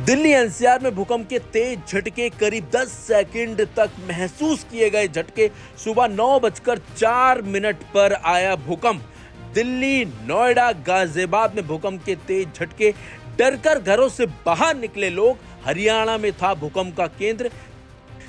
Delhi NCR में भूकंप के तेज झटके करीब 10 सेकंड तक महसूस किए गए झटके। सुबह 9:04 पर आया भूकंप। दिल्ली, नोएडा, गाजियाबाद में भूकंप के तेज झटके। डरकर घरों से बाहर निकले लोग। हरियाणा में था भूकंप का केंद्र।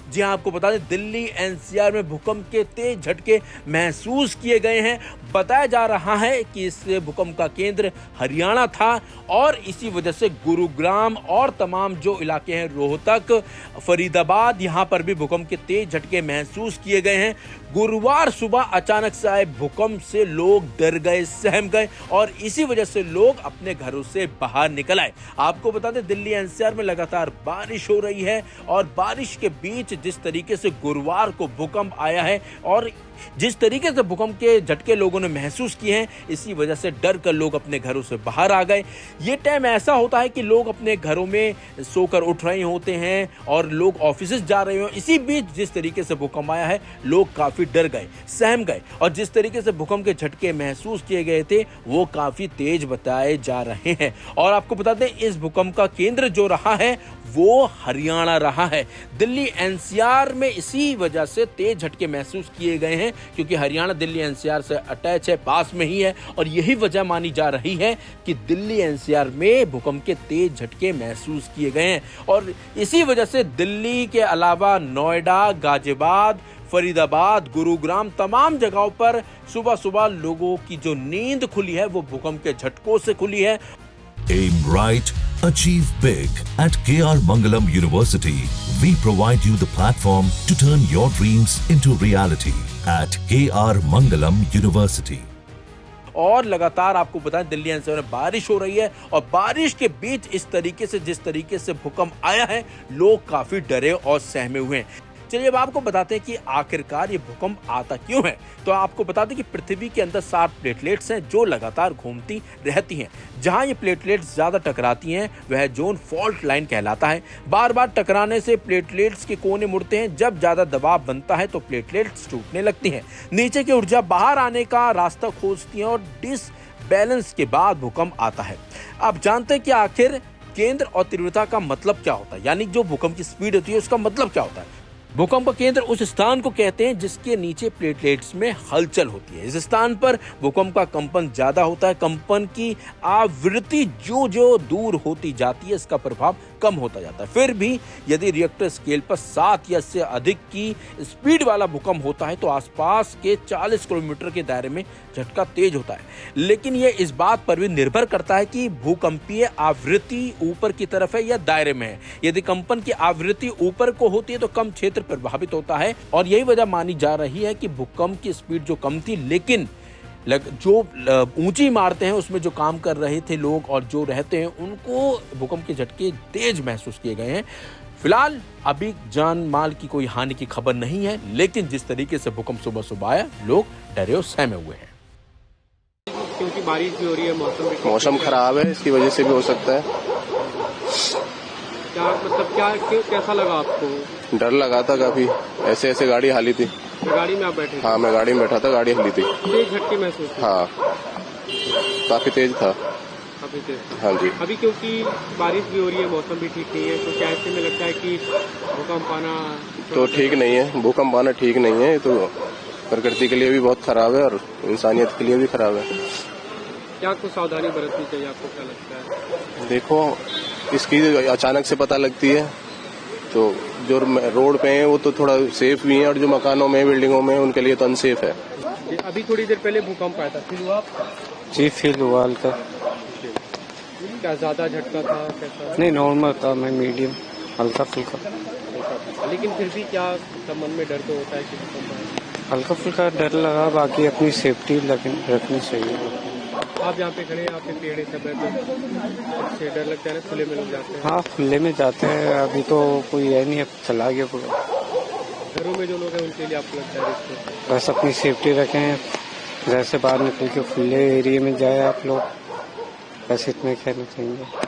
जी हां, आपको बता दें, दिल्ली एनसीआर में भूकंप के तेज झटके महसूस किए गए हैं। बताया जा रहा है कि इस भूकंप का केंद्र हरियाणा था और इसी वजह से गुरुग्राम और तमाम जो इलाके हैं, रोहतक, फरीदाबाद, यहां पर भी भूकंप के तेज झटके महसूस किए गए हैं। गुरुवार सुबह अचानक से आए भूकंप से लोग डर गए, सहम गए और इसी वजह से लोग अपने घरों से बाहर निकल आए। आपको बता दें, दिल्ली एनसीआर में लगातार बारिश हो रही है और बारिश के बीच जिस तरीके से गुरुवार को भूकंप आया है और जिस तरीके से भूकंप के झटके लोगों ने महसूस किए हैं, इसी वजह से डर कर लोग अपने घरों से बाहर आ गए। ये टाइम ऐसा होता है कि लोग अपने घरों में सोकर उठ रहे होते हैं और लोग ऑफिस जा रहे हो। इसी बीच जिस तरीके से भूकंप आया है, लोग काफी डर गए, सहम गए और जिस तरीके से भूकंप के झटके महसूस किए गए थे, वो काफी तेज बताए जा रहे हैं। और आपको बता दें, इस भूकंप का केंद्र जो रहा है वो हरियाणा रहा है। दिल्ली एनसीआर में इसी वजह से तेज झटके महसूस किए गए हैं क्योंकि हरियाणा दिल्ली एनसीआर से अटैच है, पास में ही है और यही वजह मानी जा रही है कि दिल्ली एनसीआर में भूकंप के तेज झटके महसूस किए गए हैं। और इसी वजह से दिल्ली के अलावा नोएडा, गाजियाबाद, फरीदाबाद, गुरुग्राम, तमाम जगहों पर सुबह सुबह लोगों की जो नींद खुली है वो भूकंप के झटकों से खुली है। Aim right, achieve big. At KR Mangalam University, we provide you the platform to turn your dreams into reality. At KR Mangalam University. और लगातार आपको बताएं, दिल्ली एनसीआर में बारिश हो रही है और बारिश के बीच इस तरीके से जिस तरीके से भूकंप आया है, लोग काफी डरे और सहमे हुए हैं। चलिए अब आपको बताते हैं कि आखिरकार ये भूकंप आता क्यों है। तो आपको बता दें कि पृथ्वी के अंदर 7 प्लेटलेट्स हैं जो लगातार घूमती रहती हैं। जहां ये प्लेटलेट्स ज्यादा टकराती हैं वह जोन फॉल्ट लाइन कहलाता है। बार बार टकराने से प्लेटलेट्स के कोने मुड़ते हैं। जब ज्यादा दबाव बनता है तो प्लेटलेट्स टूटने लगती हैं। नीचे की ऊर्जा बाहर आने का रास्ता खोजती है और डिसबैलेंस के बाद भूकंप आता है। अब जानते हैं कि आखिर केंद्र और तीव्रता का मतलब क्या होता है, यानी जो भूकंप की स्पीड होती है उसका मतलब क्या होता है। भूकंप का केंद्र उस स्थान को कहते हैं जिसके नीचे प्लेटलेट्स में हलचल होती है। इस स्थान पर भूकंप का कंपन ज्यादा होता है। कंपन की आवृत्ति जो जो दूर होती जाती है, इसका प्रभाव कम होता जाता है। फिर भी यदि रिएक्टर स्केल पर 7 या इससे अधिक की स्पीड वाला भूकंप होता है तो आसपास के 40 किलोमीटर के दायरे में झटका तेज होता है। लेकिन यह इस बात पर भी निर्भर करता है कि भूकंपीय आवृत्ति ऊपर की तरफ है या दायरे में है। यदि कंपन की आवृत्ति ऊपर को होती है तो कम क्षेत्र प्रभावित होता है और यही वजह मानी जा रही है कि भूकंप की स्पीड जो कम थी, लेकिन जो ऊंची इमारतें हैं उसमें जो काम कर रहे थे लोग और जो रहते हैं, उनको भूकंप के झटके तेज महसूस किए गए हैं। फिलहाल अभी जान माल की कोई हानि की खबर नहीं है, लेकिन जिस तरीके से भूकंप सुबह सुबह आया, लोग डरे और सहमे हुए हैं। क्योंकि बारिश भी हो रही है, मौसम खराब है, इसकी वजह से भी हो सकता है। क्या मतलब कैसा लगा आपको? डर लगा था काफी, ऐसे गाड़ी हाली थी। गाड़ी में आप बैठे? हाँ, मैं गाड़ी में बैठा था, गाड़ी हिली थी। तेज झटके महसूस? हाँ, काफी तेज था। काफी तेज था। हाँ जी। अभी क्योंकि बारिश भी हो रही है, मौसम भी ठीक नहीं है, तो क्या ऐसे में लगता है कि भूकंप आना तो ठीक नहीं है? भूकंप आना ठीक नहीं है, तो प्रकृति के लिए भी बहुत खराब है और इंसानियत के लिए भी खराब है। क्या कुछ सावधानी बरतनी चाहिए, आपको क्या लगता है? देखो, इसकी अचानक से पता लगती है, तो जो रोड पे है वो तो थोड़ा सेफ भी है और जो मकानों में, बिल्डिंगों में, उनके लिए तो अनसेफ है। अभी थोड़ी देर पहले भूकंप आया था, फील हुआ? जी, फील हुआ हल्का। क्या ज्यादा झटका था, कैसा? नहीं, नॉर्मल था, मैं मीडियम, हल्का फुल्का। लेकिन फिर भी क्या मन में डर तो होता है कि भूकंप आए? हल्का फुल्का डर लगा, बाकी अपनी सेफ्टी रखनी चाहिए। आप यहाँ पे खड़े हैं, आपके पेड़ सब है, तो डर लगता है ना, खुले में लोग जाते हैं? हाँ, खुले में जाते हैं। अभी तो कोई है नहीं, अब चला गया पूरा। घरों में जो लोग हैं उनके लिए आपको लगता है? बस अपनी सेफ्टी रखें, घर से बाहर निकल के खुले एरिया में जाए आप लोग, बस इतना कहना चाहिए।